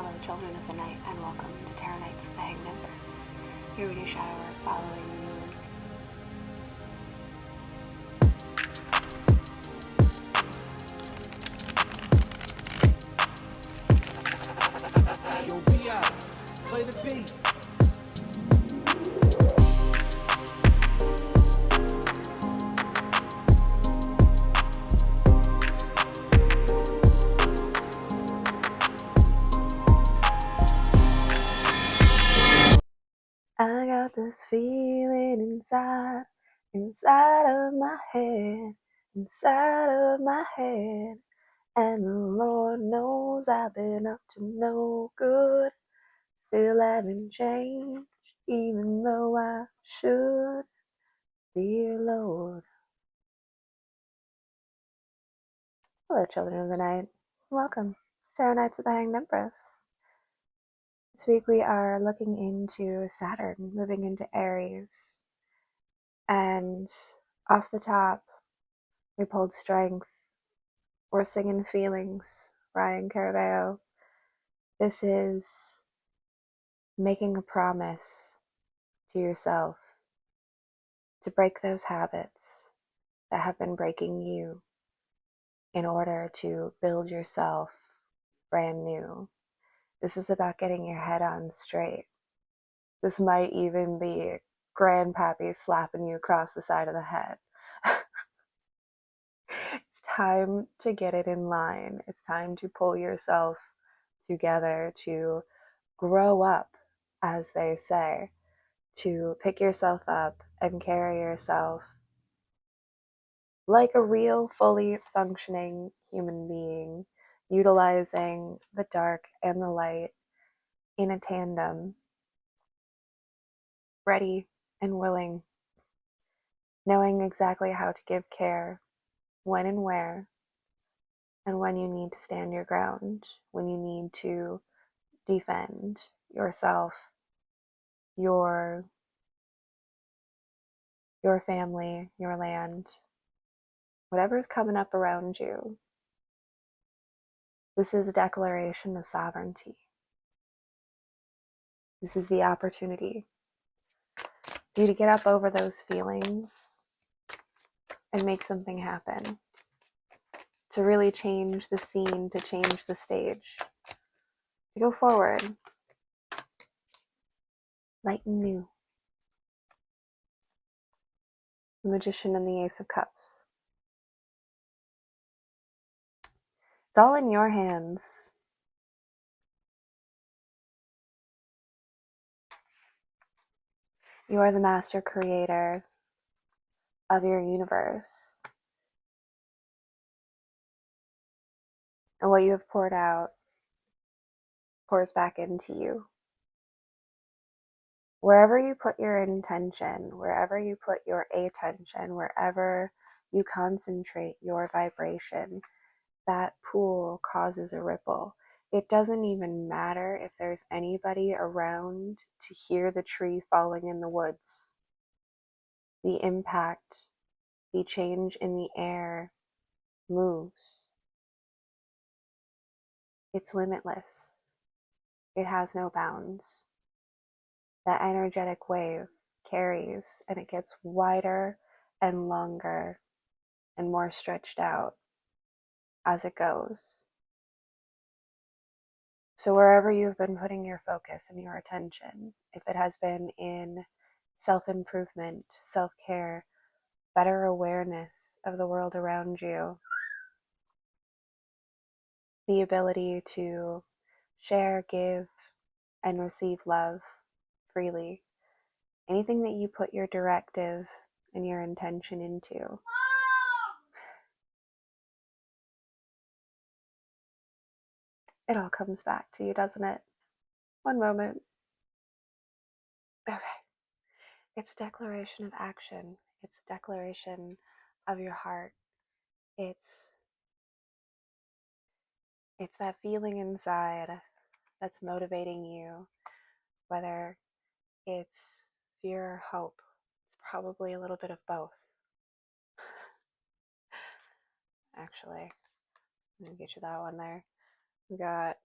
Hello, children of the night, and welcome to Tarot Nights with the Hanged Empress. Here we do shadow work following the moon. Yo, VI, play the beat. I got this feeling inside of my head, and the Lord knows I've been up to no good. Still haven't changed, even though I should, dear Lord. Hello, children of the night. Welcome to Tarot Nights with the Hanged Empress. This week we are looking into Saturn moving into Aries. And off the top, we pulled Strength. We're singing Feelings, Ryan Caraveo. This is making a promise to yourself to break those habits that have been breaking you in order to build yourself brand new. This is about getting your head on straight. This might even be grandpappy slapping you across the side of the head. It's time to get it in line. It's time to pull yourself together, to grow up, as they say, to pick yourself up and carry yourself like a real, fully functioning human being, utilizing the dark and the light in a tandem, ready and willing, knowing exactly how to give care, when and where, and when you need to stand your ground, when you need to defend yourself, your family, your land, whatever is coming up around you. This is a declaration of sovereignty. This is the opportunity for you to get up over those feelings and make something happen, to really change the scene, to change the stage, to go forward, light and new. The Magician and the Ace of Cups. It's all in your hands. You are the master creator of your universe. And what you have poured out pours back into you. Wherever you put your intention, wherever you put your attention, wherever you concentrate your vibration, that pool causes a ripple. It doesn't even matter if there's anybody around to hear the tree falling in the woods. The impact, the change in the air moves. It's limitless. It has no bounds. That energetic wave carries, and it gets wider and longer and more stretched out as it goes. So wherever you've been putting your focus and your attention, if it has been in self-improvement, self-care, better awareness of the world around you, the ability to share, give, and receive love freely, anything that you put your directive and your intention into, it all comes back to you, doesn't it? One moment. Okay. It's a declaration of action. It's a declaration of your heart. It's that feeling inside that's motivating you, whether it's fear or hope. It's probably a little bit of both. Actually, I'm gonna get you that one there. We got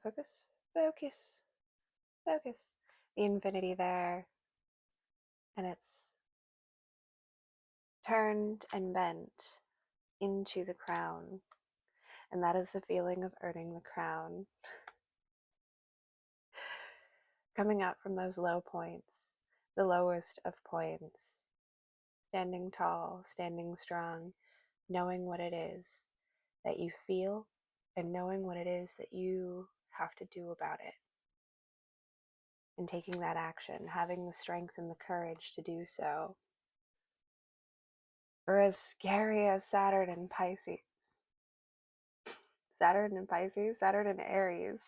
Focus, focus, focus. The infinity there, and it's turned and bent into the crown. And that is the feeling of earning the crown. Coming up from those low points, the lowest of points, standing tall, standing strong, knowing what it is that you feel and knowing what it is that you have to do about it. And taking that action, having the strength and the courage to do so. Or as scary as Saturn and Pisces. Saturn and Pisces, Saturn and Aries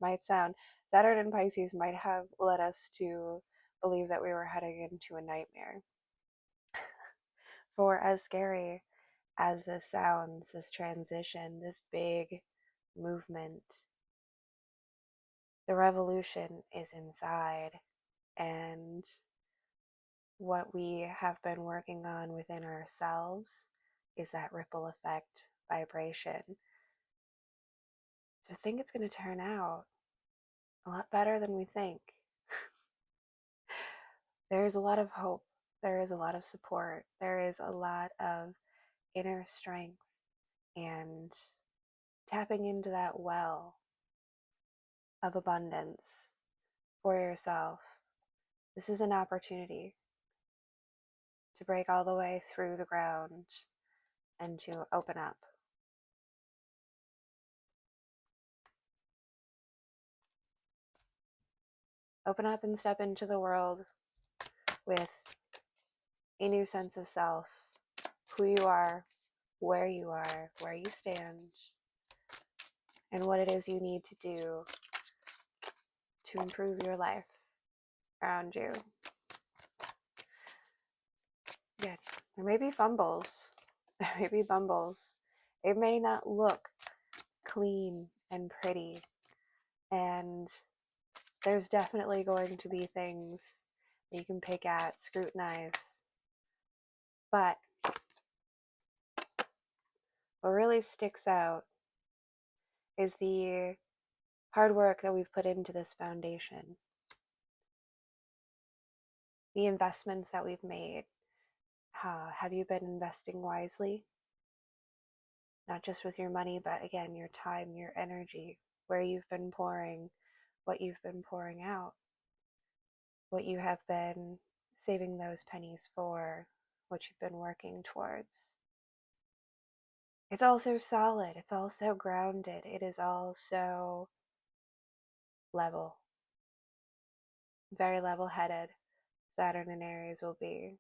might sound. Saturn and Pisces might have led us to believe that we were heading into a nightmare. For as scary as this sounds, this transition, this big movement, the revolution is inside. And what we have been working on within ourselves is that ripple effect vibration. So I think it's going to turn out a lot better than we think. There is a lot of hope. There is a lot of support. There is a lot of inner strength and tapping into that well of abundance for yourself. This is an opportunity to break all the way through the ground and to open up. Open up and step into the world with a new sense of self, who you are, where you stand, and what it is you need to do to improve your life around you. Yeah, there may be fumbles. There may be bumbles. It may not look clean and pretty. And there's definitely going to be things that you can pick at, scrutinize. But what really sticks out is the hard work that we've put into this foundation. The investments that we've made. Have you been investing wisely? Not just with your money, but again, your time, your energy, where you've been pouring, what you've been pouring out, what you have been saving those pennies for, what you've been working towards. It's all so solid. It's all so grounded. It is all so level. Very level-headed. Saturn and Aries will be.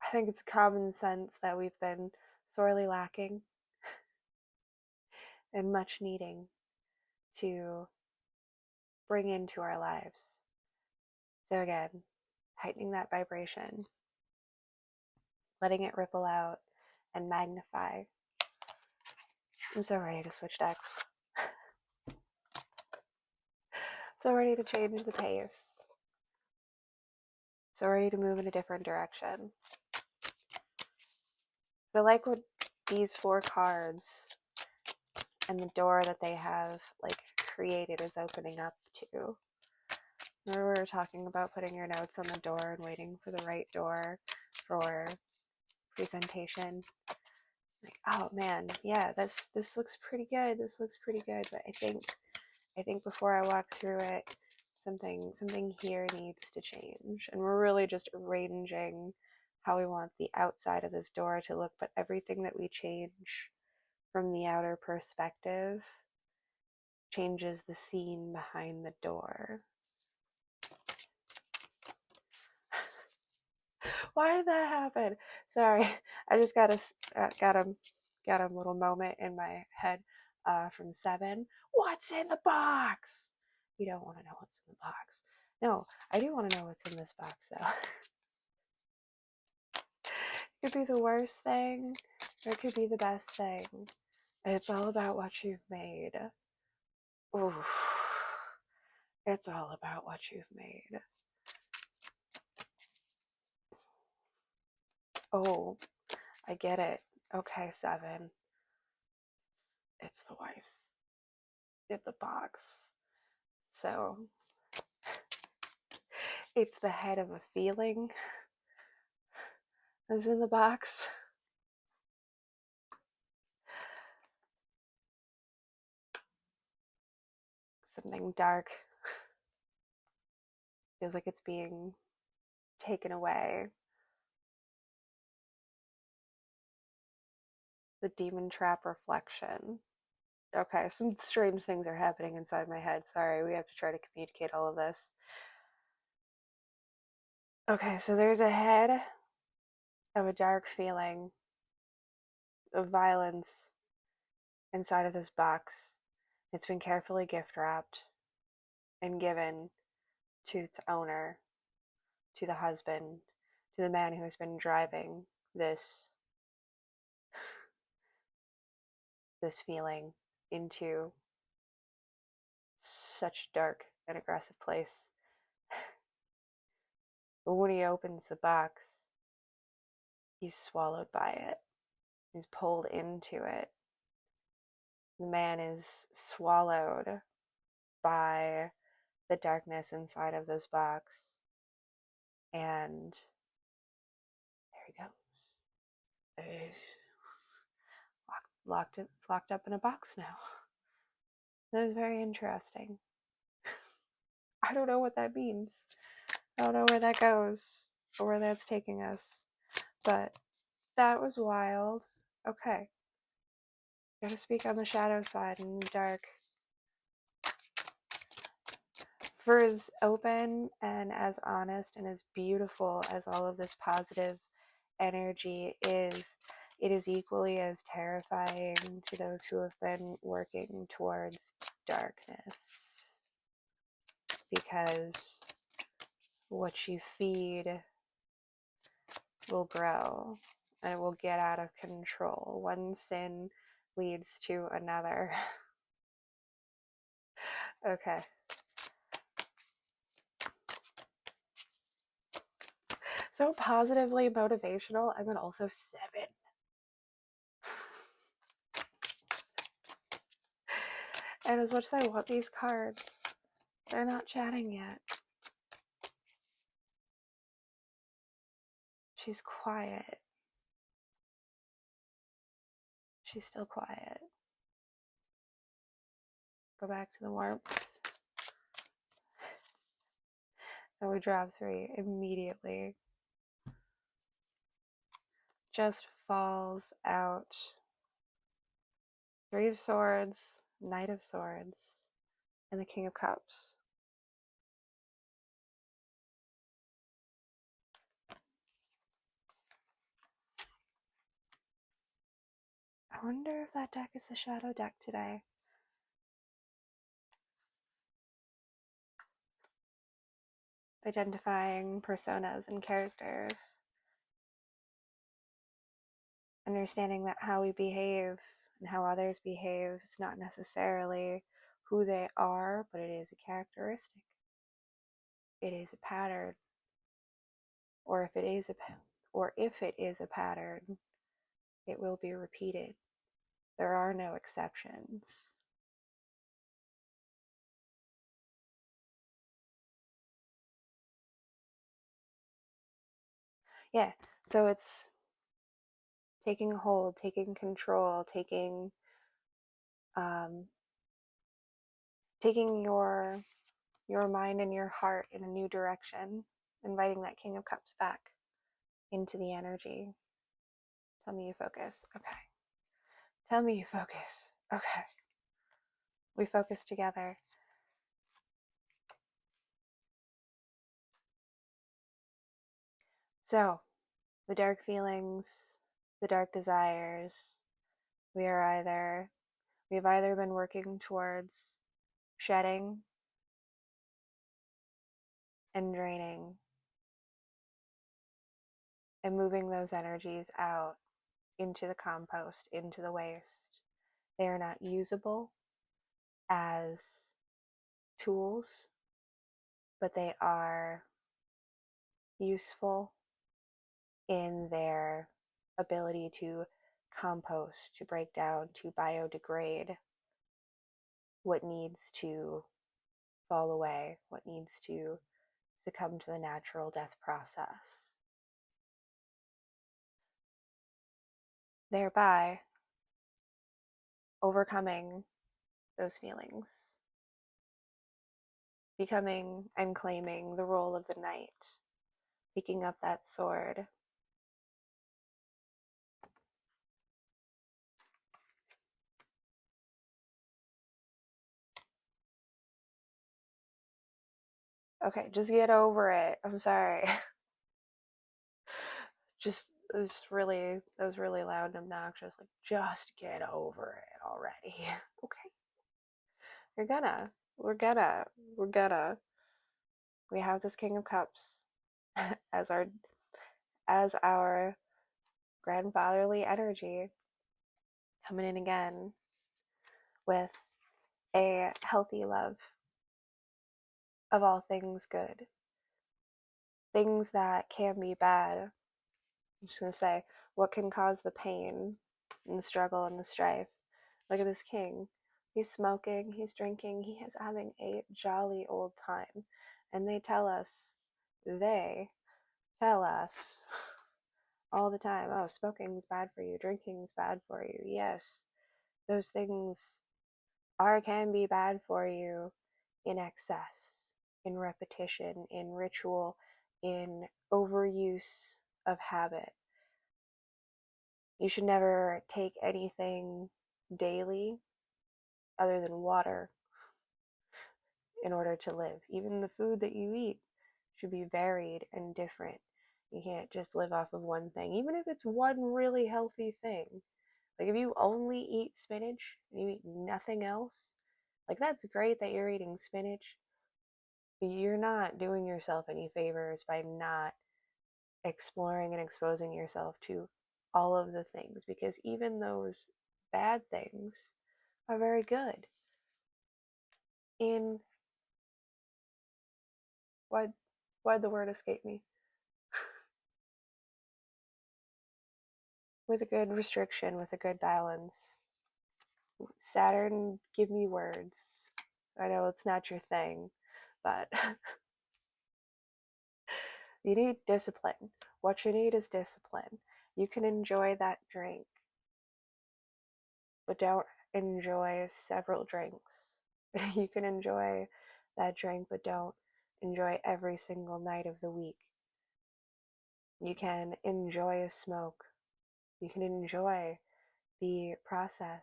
I think it's common sense that we've been sorely lacking and much needing to bring into our lives. So again, heightening that vibration, letting it ripple out and magnify. I'm so ready to switch decks. So ready to change the pace. So ready to move in a different direction. So like what these 4 cards and the door that they have created is opening up to. Remember we were talking about putting your notes on the door and waiting for the right door for presentation. Oh man, yeah, this looks pretty good. This looks pretty good, but I think before I walk through it, something here needs to change. And we're really just arranging how we want the outside of this door to look, but everything that we change from the outer perspective changes the scene behind the door. Why did that happen? Sorry, I just got a little moment in my head from Seven. What's in the box? You don't want to know what's in the box. No, I do want to know what's in this box though. It could be the worst thing, or it could be the best thing. It's all about what you've made. Oof. It's all about what you've made. Oh, I get it. Okay, Seven. It's the wife's in the box. So it's the head of a feeling that's in the box. Something dark. Feels like it's being taken away. The demon trap reflection. Okay, some strange things are happening inside my head. Sorry, we have to try to communicate all of this. Okay, so there's a head of a dark feeling of violence inside of this box. It's been carefully gift wrapped and given to its owner, to the husband, to the man who has been driving this feeling into such dark and aggressive place. But when he opens the box, he's swallowed by it. He's pulled into it. The man is swallowed by the darkness inside of this box. And there he goes. It's locked up in a box now. That is very interesting. I don't know what that means. I don't know where that goes or where that's taking us. But that was wild. Okay. Gotta speak on the shadow side and the dark. For as open and as honest and as beautiful as all of this positive energy is, it is equally as terrifying to those who have been working towards darkness. Because what you feed will grow and it will get out of control. One sin leads to another. Okay. So positively motivational, and then also 7. And as much as I want these cards, they're not chatting yet. She's quiet. She's still quiet. Go back to the warmth. And we drop 3 immediately. Just falls out. 3 of Swords, Knight of Swords, and the King of Cups. I wonder if that deck is the shadow deck today. Identifying personas and characters. Understanding that how we behave and how others behave is not necessarily who they are, but it is a characteristic. It is a pattern. Or if it is a pattern, it will be repeated. There are no exceptions. Yeah, so it's taking hold, taking control, taking your mind and your heart in a new direction, inviting that King of Cups back into the energy. Tell me you focus. Okay. Tell me you focus. Okay. We focus together. So, the dark feelings, the dark desires, we've either been working towards shedding and draining and moving those energies out into the compost, into the waste. They are not usable as tools, but they are useful in their ability to compost, to break down, to biodegrade what needs to fall away, what needs to succumb to the natural death process, thereby overcoming those feelings, becoming and claiming the role of the knight, picking up that sword. Okay, just get over it. I'm sorry. just that was really loud and obnoxious. Like, just get over it already. Okay. You're gonna. We're gonna. We're gonna. We have this King of Cups as our grandfatherly energy coming in again with a healthy love of all things good. Things that can be bad. I'm just gonna say, what can cause the pain and the struggle and the strife? Look at this king. He's smoking, he's drinking, he is having a jolly old time. And they tell us all the time, oh, smoking's bad for you, drinking's bad for you. Yes, those things can be bad for you in excess, in repetition, in ritual, in overuse of habit. You should never take anything daily other than water in order to live. Even the food that you eat should be varied and different. You can't just live off of one thing, even if it's one really healthy thing. Like if you only eat spinach and you eat nothing else, like that's great that you're eating spinach, but you're not doing yourself any favors by not exploring and exposing yourself to all of the things, because even those bad things are very good. In why'd the word escape me? With a good restriction, with a good balance. Saturn, give me words. I know it's not your thing, but you need discipline. What you need is discipline. You can enjoy that drink, but don't enjoy several drinks. You can enjoy that drink, but don't enjoy every single night of the week. You can enjoy a smoke. You can enjoy the process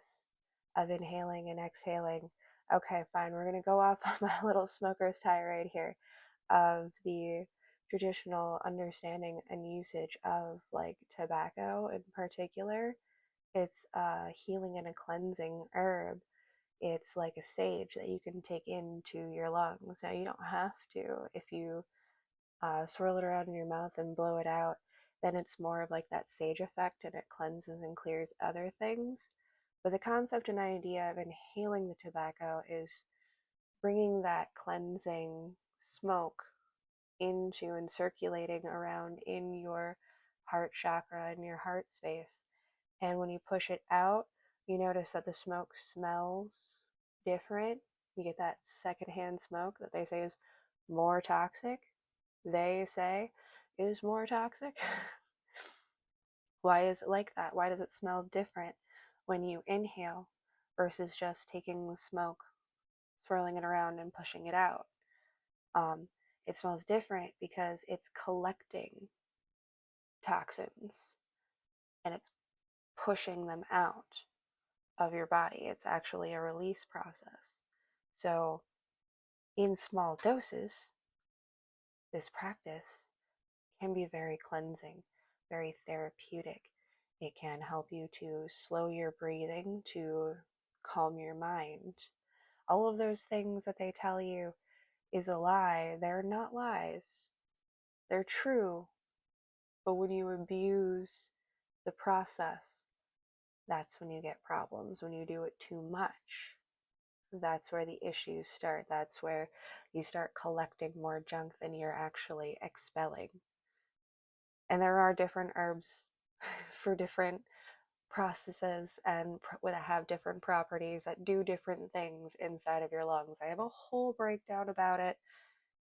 of inhaling and exhaling. Okay, fine, we're going to go off on my little smoker's tirade here of the traditional understanding and usage of like tobacco in particular. It's a healing and a cleansing herb. It's like a sage that you can take into your lungs. Now, you don't have to. If you swirl it around in your mouth and blow it out, then it's more of like that sage effect and it cleanses and clears other things. But the concept and idea of inhaling the tobacco is bringing that cleansing smoke into and circulating around in your heart chakra and your heart space. And when you push it out, you notice that the smoke smells different. You get that secondhand smoke that they say is more toxic. They say is more toxic. Why is it like that? Why does it smell different when you inhale versus just taking the smoke, swirling it around, and pushing it out? It smells different because it's collecting toxins and it's pushing them out of your body. It's actually a release process. So, in small doses, this practice can be very cleansing, very therapeutic. It can help you to slow your breathing, to calm your mind. All of those things that they tell you is a lie. They're not lies. They're true. But when you abuse the process, that's when you get problems. When you do it too much, that's where the issues start. That's where you start collecting more junk than you're actually expelling. And there are different herbs for different processes and that have different properties that do different things inside of your lungs. I have a whole breakdown about it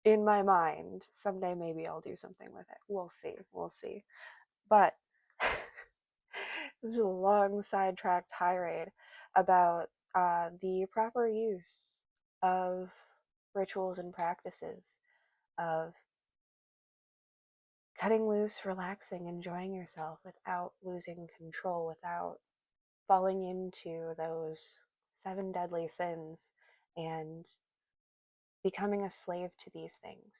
in my mind. Someday maybe I'll do something with it. We'll see. We'll see. But this is a long sidetrack tirade about the proper use of rituals and practices, of cutting loose, relaxing, enjoying yourself without losing control, without falling into those seven deadly sins and becoming a slave to these things.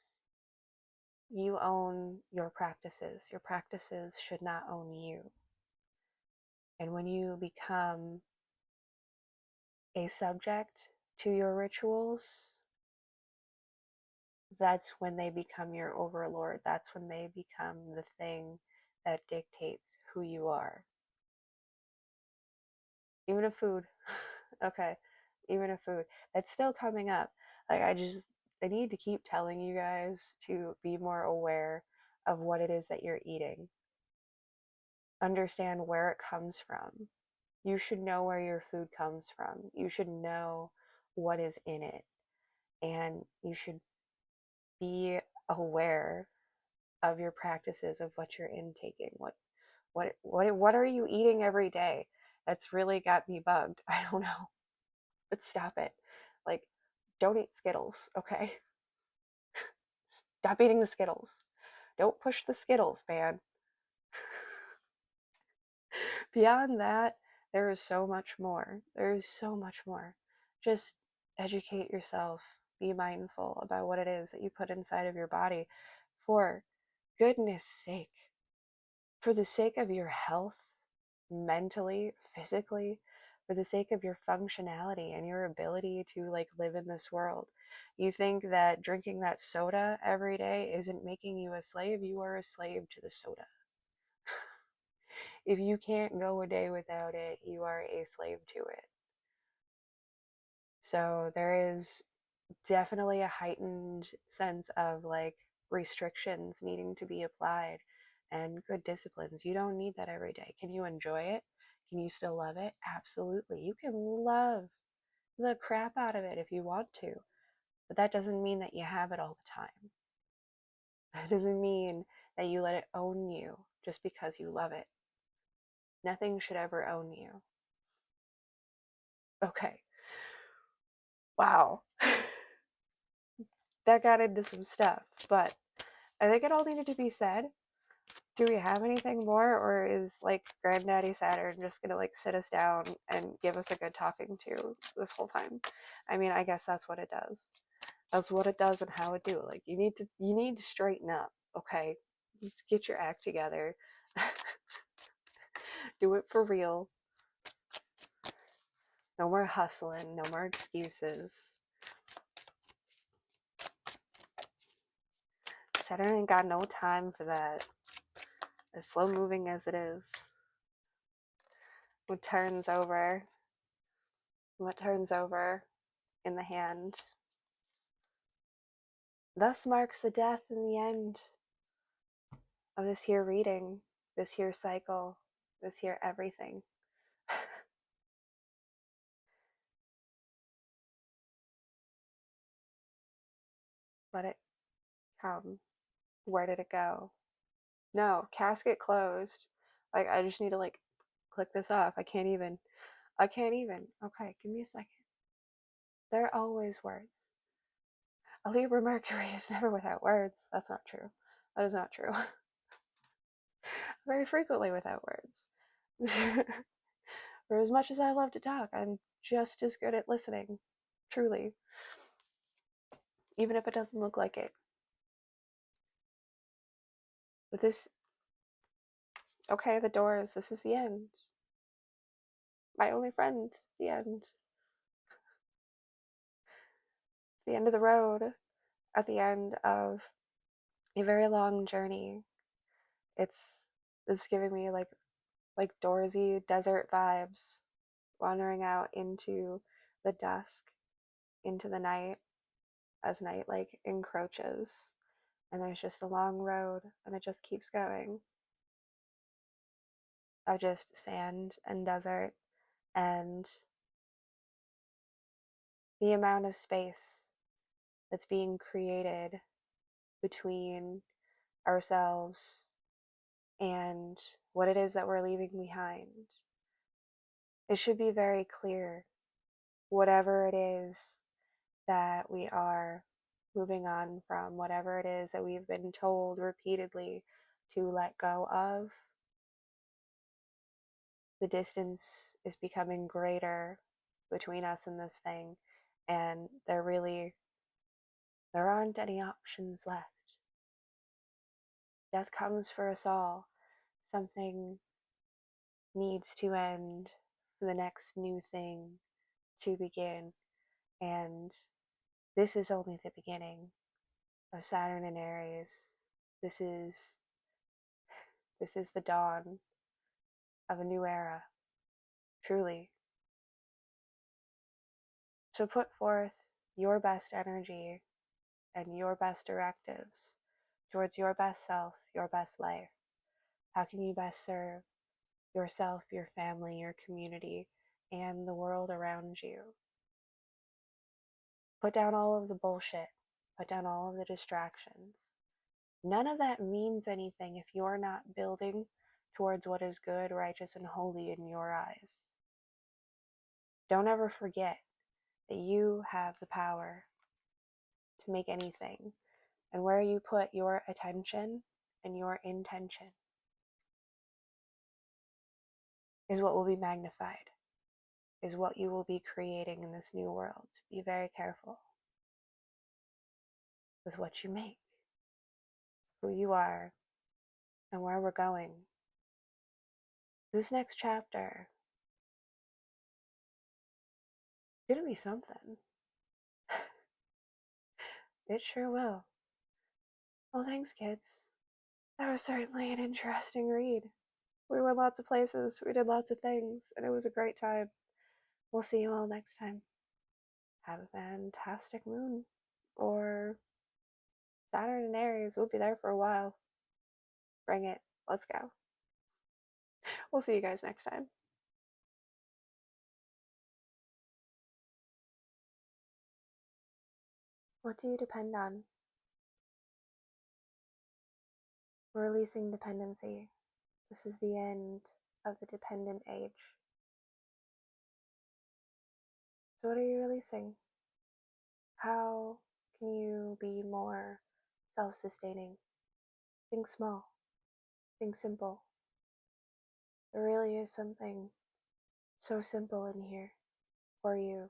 You own your practices. Your practices should not own you. And when you become a subject to your rituals, that's when they become your overlord. That's when they become the thing that dictates who you are. Even a food. Okay. Even a food. That's still coming up. Like, I need to keep telling you guys to be more aware of what it is that you're eating. Understand where it comes from. You should know where your food comes from. You should know what is in it. And you should be aware of your practices, of what you're intaking. What are you eating every day? That's really got me bugged. I don't know. But stop it. Like, don't eat Skittles, okay? Stop eating the Skittles. Don't push the Skittles, man. Beyond that, there is so much more. There is so much more. Just educate yourself. Be mindful about what it is that you put inside of your body. For goodness sake, for the sake of your health, mentally, physically, for the sake of your functionality and your ability to like live in this world. You think that drinking that soda every day isn't making you a slave? You are a slave to the soda. If you can't go a day without it, you are a slave to it. So there is definitely a heightened sense of like restrictions needing to be applied and good disciplines. You don't need that every day. Can you enjoy it? Can you still love it? Absolutely. You can love the crap out of it if you want to, but that doesn't mean that you have it all the time. That doesn't mean that you let it own you just because you love it. Nothing should ever own you. Okay. Wow. That got into some stuff, but I think it all needed to be said. Do we have anything more, or is like Granddaddy Saturn just gonna like sit us down and give us a good talking to this whole time? I mean, I guess that's what it does. That's what it does and how it do. Like, you need to straighten up, okay? Just get your act together. Do it for real. No more hustling, no more excuses. Saturn ain't got no time for that. As slow moving as it is. What turns over in the hand thus marks the death and the end of this here reading, this here cycle, this here everything. Let it come. Where did it go? No, casket closed. Like, I just need to like click this off. I can't even. Okay, give me a second. There are always words. A Libra Mercury is never without words. That's not true. That is not true. Very frequently without words. For as much as I love to talk, I'm just as good at listening. Truly. Even if it doesn't look like it. But this, okay, the doors, this is the end. My only friend, the end. The end of the road, at the end of a very long journey. It's giving me like Doorsy desert vibes, wandering out into the dusk, into the night, as night like encroaches, and there's just a long road, and it just keeps going. of just sand and desert, and the amount of space that's being created between ourselves and what it is that we're leaving behind. It should be very clear, whatever it is that we are moving on from, whatever it is that we've been told repeatedly to let go of, the distance is becoming greater between us and this thing, and there aren't any options left. Death comes for us all. Something needs to end for the next new thing to begin, and this is only the beginning of Saturn and Aries. This is the dawn of a new era, truly. So put forth your best energy and your best directives towards your best self, your best life. How can you best serve yourself, your family, your community, and the world around you? Put down all of the bullshit. Put down all of the distractions. None of that means anything if you're not building towards what is good, righteous, and holy in your eyes. Don't ever forget that you have the power to make anything. And where you put your attention and your intention is what will be magnified, is what you will be creating in this new world. So be very careful with what you make, who you are, and where we're going. This next chapter is going to be something. It sure will. Well, thanks, kids. That was certainly an interesting read. We went lots of places, we did lots of things, and it was a great time. We'll see you all next time. Have a fantastic moon. Or Saturn and Aries. We'll be there for a while. Bring it. Let's go. We'll see you guys next time. What do you depend on? We're releasing dependency. This is the end of the dependent age. So what are you releasing? How can you be more self-sustaining? Think small. Think simple. There really is something so simple in here for you.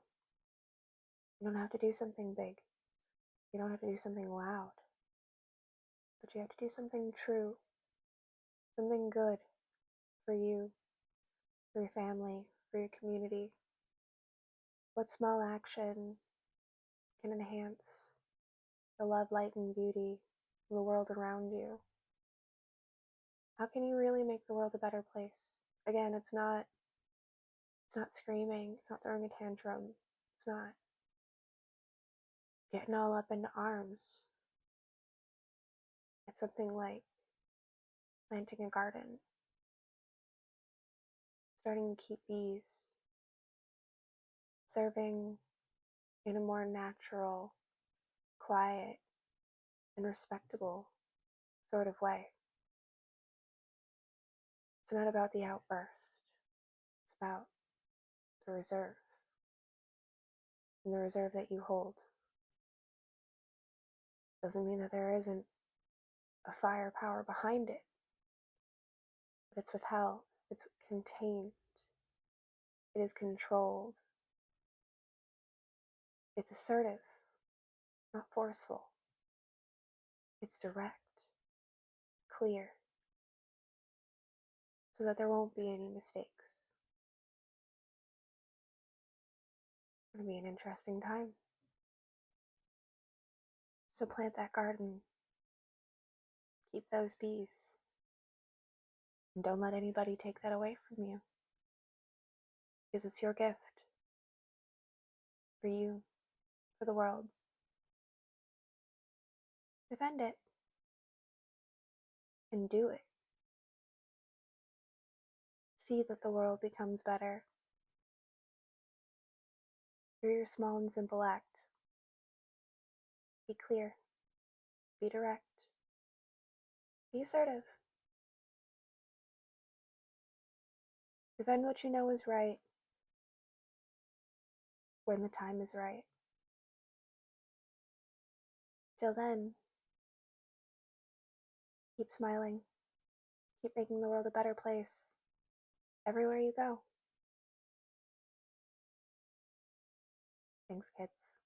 You don't have to do something big. You don't have to do something loud. But you have to do something true. Something good for you, for your family, for your community. What small action can enhance the love, light, and beauty in the world around you? How can you really make the world a better place? Again, it's not screaming, it's not throwing a tantrum, it's not getting all up into arms. It's something like planting a garden, starting to keep bees, serving in a more natural, quiet, and respectable sort of way. It's not about the outburst. It's about the reserve. And the reserve that you hold doesn't mean that there isn't a firepower behind it, but it's withheld, it's contained, it is controlled, it's assertive, not forceful, it's direct, clear, so that there won't be any mistakes. It's going to be an interesting time. So plant that garden, keep those bees, and don't let anybody take that away from you, because it's your gift for you, for the world. Defend it and do it. see that the world becomes better through your small and simple act. Be clear, be direct, be assertive. Defend what you know is right when the time is right. Till then, keep smiling, keep making the world a better place everywhere you go. Thanks, kids.